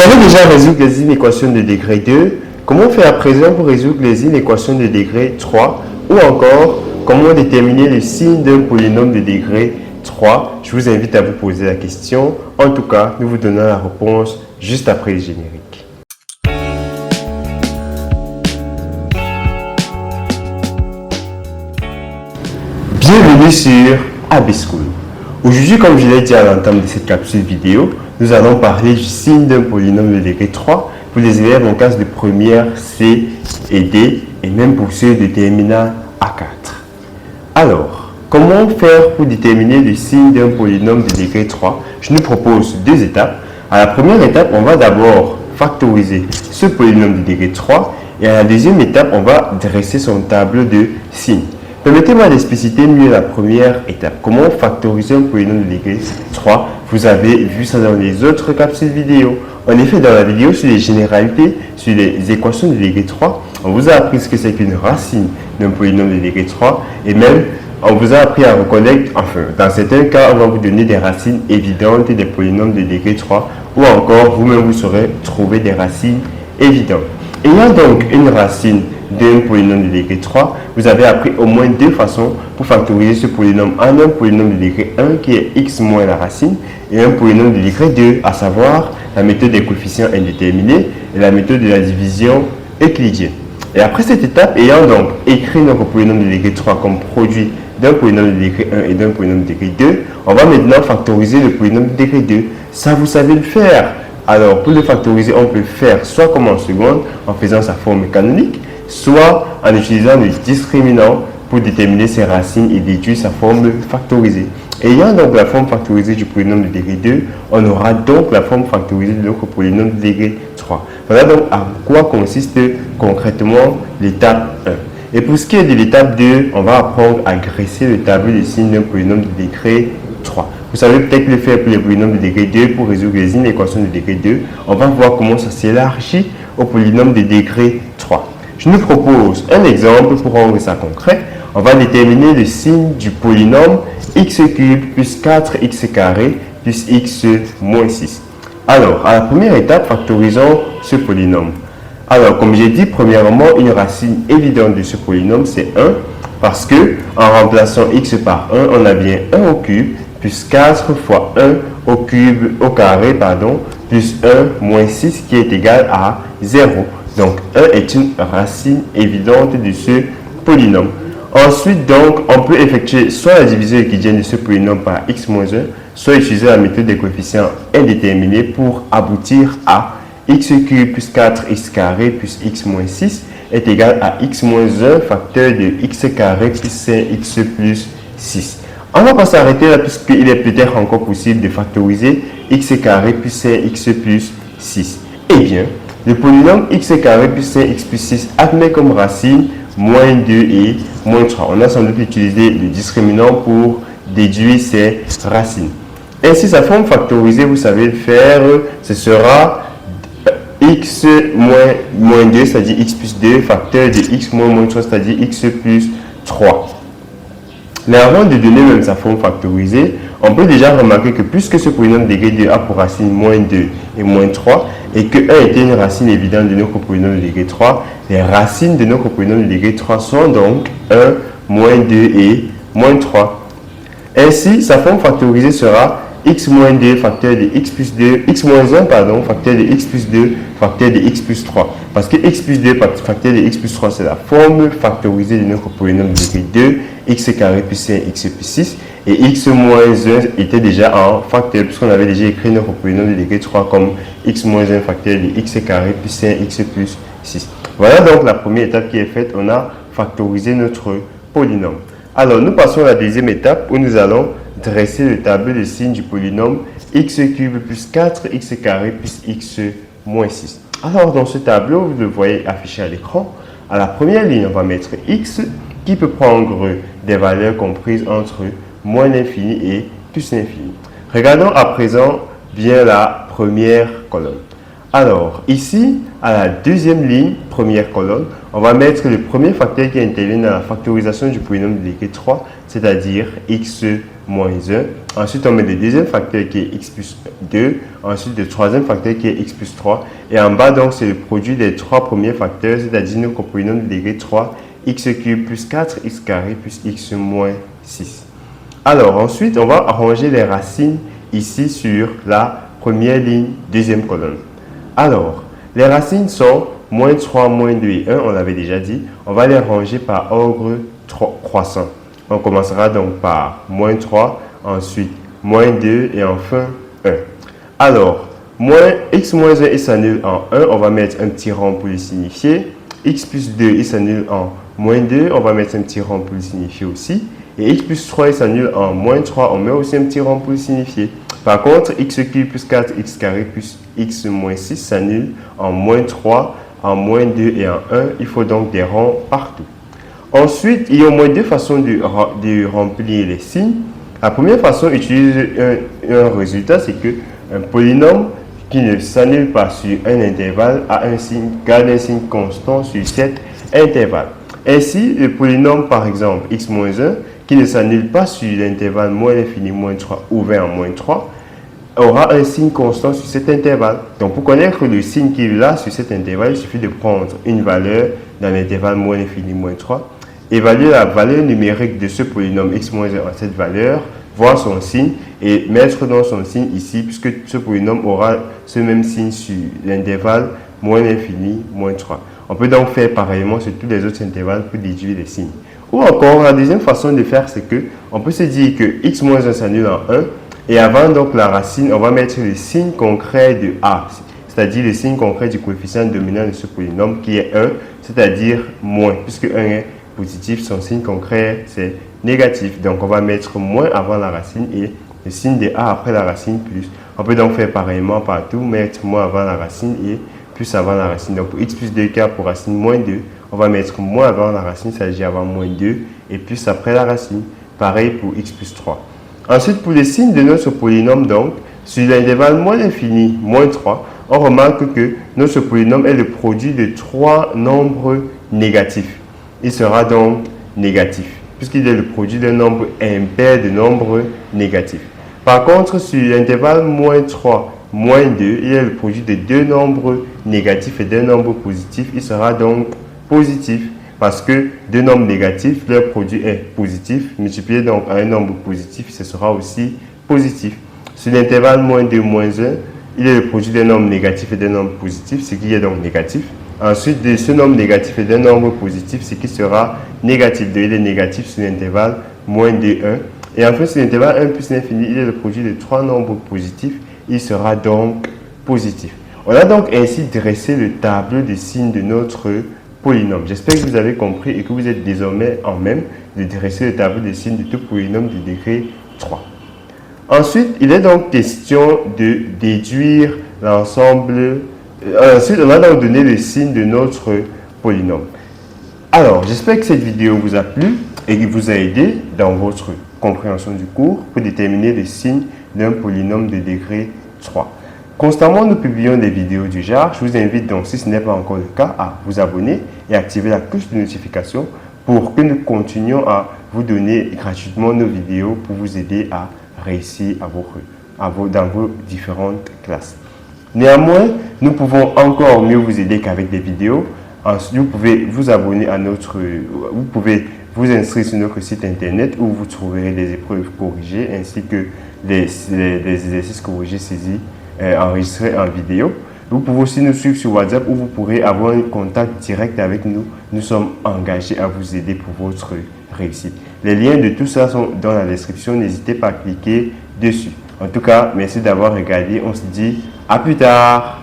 savez déjà résoudre les inéquations de degré 2? Comment faire à présent pour résoudre les inéquations de degré 3? Ou encore, comment déterminer le signe d'un polynôme de degré 3? Je vous invite à vous poser la question. En tout cas, nous vous donnons la réponse juste après le générique. Bienvenue sur AB School. Aujourd'hui, comme je l'ai dit à l'entame de cette capsule vidéo, nous allons parler du signe d'un polynôme de degré 3 pour les élèves en classe de première C et D et même pour ceux de terminale A4. Alors, comment faire pour déterminer le signe d'un polynôme de degré 3? Je nous propose deux étapes. À la première étape, on va d'abord factoriser ce polynôme de degré 3 et à la deuxième étape, on va dresser son tableau de signes. Permettez-moi d'expliciter mieux la première étape. Comment factoriser un polynôme de degré 3? Vous avez vu ça dans les autres capsules vidéo. En effet, dans la vidéo sur les généralités, sur les équations de degré 3, on vous a appris ce que c'est qu'une racine d'un polynôme de degré 3 et même on vous a appris à reconnaître, enfin, dans certains cas, on va vous donner des racines évidentes des polynômes de degré 3 ou encore vous-même vous saurez trouver des racines évidentes. Ayant donc une racine d'un polynôme de degré 3, vous avez appris au moins deux façons pour factoriser ce polynôme en un polynôme de degré 1 qui est x moins la racine et un polynôme de degré 2, à savoir la méthode des coefficients indéterminés et la méthode de la division euclidienne. Et après cette étape, ayant donc écrit notre polynôme de degré 3 comme produit d'un polynôme de degré 1 et d'un polynôme de degré 2, on va maintenant factoriser le polynôme de degré 2. Ça, vous savez le faire. Alors, pour le factoriser, on peut faire soit comme en seconde, en faisant sa forme canonique, soit en utilisant le discriminant pour déterminer ses racines et déduire sa forme factorisée. Ayant donc la forme factorisée du polynôme de degré 2, on aura donc la forme factorisée de notre polynôme de degré 3. Voilà donc à quoi consiste concrètement l'étape 1. Et pour ce qui est de l'étape 2, on va apprendre à dresser le tableau de signes d'un polynôme de degré 3. Vous savez peut-être le faire pour les polynômes de degré 2 pour résoudre les inéquations de degré 2. On va voir comment ça s'élargit au polynôme de degré 3. Je nous propose un exemple pour rendre ça concret. On va déterminer le signe du polynôme x cube plus 4x carré plus x moins 6. Alors, à la première étape, factorisons ce polynôme. Alors, comme j'ai dit, premièrement, une racine évidente de ce polynôme, c'est 1, parce que en remplaçant x par 1, on a bien 1 au cube, plus 4 fois 1 au cube, au carré, pardon, plus 1 moins 6 qui est égal à 0. Donc, 1 est une racine évidente de ce polynôme. Ensuite, donc, on peut effectuer soit la division euclidienne de ce polynôme par x moins 1, soit utiliser la méthode des coefficients indéterminés pour aboutir à x cube plus 4x carré plus x moins 6 est égal à x moins 1 facteur de x carré plus 5x plus 6. On ne va pas s'arrêter là puisqu'il est peut-être encore possible de factoriser x carré plus 5x plus 6. Eh bien, le polynôme x carré plus 5x plus 6 admet comme racine moins 2 et moins 3. On a sans doute utilisé le discriminant pour déduire ces racines. Ainsi, sa forme factorisée, vous savez le faire, ce sera x moins 2, c'est-à-dire x plus 2, facteur de x moins 3, c'est-à-dire x plus 3. Mais avant de donner même sa forme factorisée, on peut déjà remarquer que puisque ce polynôme de degré 2 a pour racine moins 2 et moins 3, et que 1 était une racine évidente de notre polynôme de degré 3, les racines de notre polynôme de degré 3 sont donc 1, moins 2 et moins 3. Ainsi, sa forme factorisée sera x moins 2 facteur de x plus 2, x moins 1 pardon, facteur de x plus 2 facteur de x plus 3. Parce que x plus 2 facteur de x plus 3 c'est la forme factorisée de notre polynôme de degré 2, x carré plus 5 x plus 6. Et x moins 1 était déjà en facteur puisqu'on avait déjà écrit notre polynôme de degré 3 comme x moins 1 facteur de x carré plus 5 x plus 6. Voilà donc la première étape qui est faite, on a factorisé notre polynôme. Alors nous passons à la deuxième étape où nous allons dresser le tableau de signes du polynôme x cube plus 4x carré plus x moins 6. Alors dans ce tableau, vous le voyez affiché à l'écran. À la première ligne, on va mettre x qui peut prendre des valeurs comprises entre moins l'infini et plus l'infini. Regardons à présent bien la première colonne. Alors ici, à la deuxième ligne, première colonne, on va mettre le premier facteur qui intervient dans la factorisation du polynôme de degré 3, c'est-à-dire x moins 1. Ensuite, on met le deuxième facteur qui est x plus 2. Ensuite, le troisième facteur qui est x plus 3. Et en bas, donc, c'est le produit des trois premiers facteurs, c'est-à-dire notre polynôme de degré 3, x cube plus 4x carré plus x moins 6. Alors, ensuite, on va arranger les racines ici sur la première ligne, deuxième colonne. Alors, les racines sont moins 3, moins 2 et 1, on l'avait déjà dit. On va les ranger par ordre croissant. On commencera donc par moins 3, ensuite moins 2 et enfin 1. Alors, x moins 1, il s'annule en 1, on va mettre un petit rond pour le signifier. X plus 2, il s'annule en moins 2, on va mettre un petit rond pour le signifier aussi. Et x plus 3, il s'annule en moins 3, on met aussi un petit rond pour le signifier. Par contre, x cube plus 4x carré plus x moins 6 s'annule en moins 3, en moins 2 et en 1. Il faut donc des ronds partout. Ensuite, il y a au moins deux façons de remplir les signes. La première façon, utiliser un résultat, c'est que un polynôme qui ne s'annule pas sur un intervalle a un signe, garde un signe constant sur cet intervalle. Ainsi, le polynôme, par exemple, x moins 1, qui ne s'annule pas sur l'intervalle moins l'infini moins 3 ouvert en moins 3, aura un signe constant sur cet intervalle. Donc, pour connaître le signe qu'il a sur cet intervalle, il suffit de prendre une valeur dans l'intervalle moins l'infini moins 3, évaluer la valeur numérique de ce polynôme x moins 1 à cette valeur, voir son signe et mettre dans son signe ici, puisque ce polynôme aura ce même signe sur l'intervalle moins l'infini moins 3. On peut donc faire pareillement sur tous les autres intervalles pour déduire les signes. Ou encore, la deuxième façon de faire, c'est que on peut se dire que x moins 1 s'annule en 1 et avant donc la racine, on va mettre le signe concret de a, c'est-à-dire le signe concret du coefficient dominant de ce polynôme qui est 1, c'est-à-dire moins, puisque 1 est positif, son signe concret c'est négatif. Donc on va mettre moins avant la racine et le signe de a après la racine plus. On peut donc faire pareillement partout, mettre moins avant la racine et plus avant la racine. Donc pour x plus 2k pour racine moins 2, on va mettre moins avant la racine, c'est-à-dire avant moins 2 et plus après la racine. Pareil pour x plus 3. Ensuite, pour les signes de notre polynôme, donc, sur l'intervalle moins l'infini, moins 3, on remarque que notre polynôme est le produit de trois nombres négatifs. Il sera donc négatif, puisqu'il est le produit d'un nombre impair de nombres négatifs. Par contre, sur l'intervalle moins 3, moins 2, il est le produit de deux nombres négatifs et d'un nombre positif. Il sera donc positif, parce que deux nombres négatifs, leur produit est positif. Multiplié donc à un nombre positif, ce sera aussi positif. Sur l'intervalle moins 2, moins 1, il est le produit d'un nombre négatif et d'un nombre positif, ce qui est donc négatif. Ensuite, de ce nombre négatif et d'un nombre positif, ce qui sera négatif. Il est négatif sur l'intervalle moins 2, 1. Et enfin, sur l'intervalle 1 plus l'infini, il est le produit de trois nombres positifs. Il sera donc positif. On a donc ainsi dressé le tableau des signes de notre polynôme. J'espère que vous avez compris et que vous êtes désormais en même de dresser le tableau des signes de tout polynôme de degré 3. Ensuite, il est donc question de déduire l'ensemble. Ensuite, on va donc donner les signes de notre polynôme. Alors, j'espère que cette vidéo vous a plu et qu'il vous a aidé dans votre compréhension du cours pour déterminer les signes d'un polynôme de degré 3. Constamment, nous publions des vidéos du genre. Je vous invite donc, si ce n'est pas encore le cas, à vous abonner et activer la cloche de notification pour que nous continuions à vous donner gratuitement nos vidéos pour vous aider à réussir dans vos différentes classes. Néanmoins, nous pouvons encore mieux vous aider qu'avec des vidéos. Vous pouvez vous abonner à vous pouvez vous inscrire sur notre site internet où vous trouverez les épreuves corrigées ainsi que les exercices corrigés saisis enregistrés en vidéo. Vous pouvez aussi nous suivre sur WhatsApp où vous pourrez avoir un contact direct avec nous. Nous sommes engagés à vous aider pour votre réussite. Les liens de tout ça sont dans la description. N'hésitez pas à cliquer dessus. En tout cas, merci d'avoir regardé. On se dit à plus tard.